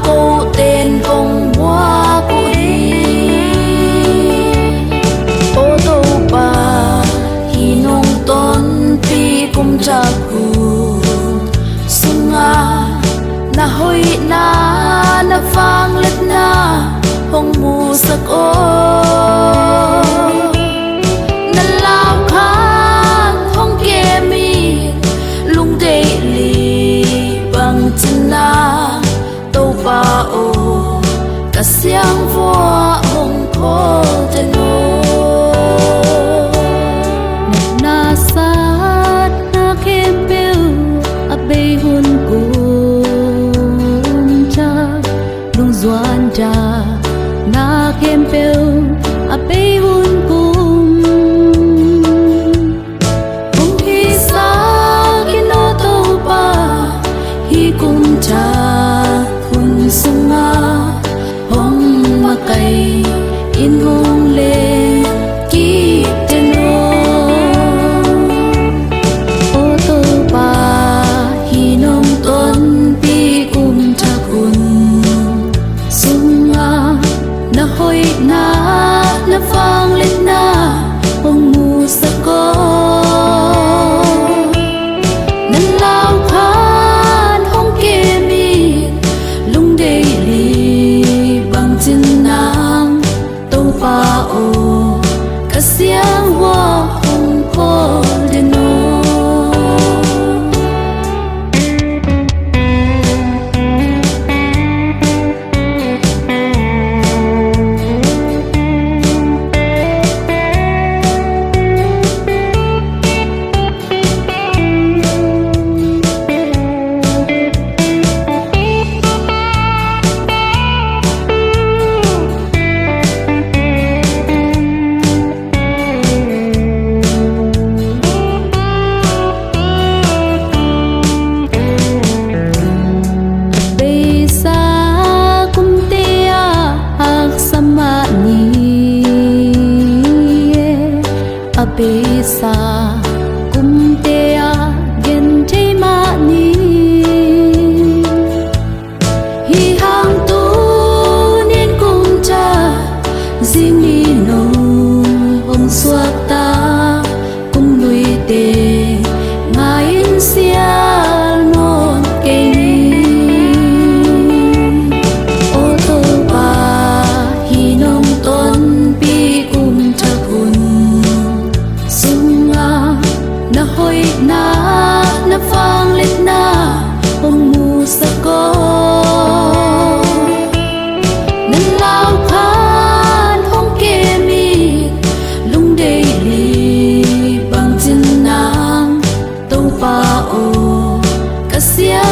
câu tên công hoa của đi ô tô bà hi nông tôn pi kum cha ku sunga na hoi na vang let na hong mu sak o na lao khan hong ke mi lung de li bang chân na tàu ba o cả xiang vua hong ko chân o na sát na kem bêu a bay hun kum cha lung doan cha na kem bêu a bay hun kum hong hi sa kino tàu ba hi kum cha kun sunga hong makai in hong le ki teno ô tô ba hi nông tôn pi kum cha kun sunga na hoi na vang lên na hong mu sa ko nan lao khan hong ke mi lung de li bang chin nang tàu pa o ka siang wa hong ko de no abesa kumtea gen te ma ni hi hang tu nin kum cha jing ni no hong suak ta kum lui te ngain sia non ke ô tô ba hi nông tôn pi kum cha kun na hoi na vang let na hong mu sa ko nan lao khan hong ke mi lung de li bang chin nang tàu pa o ka sia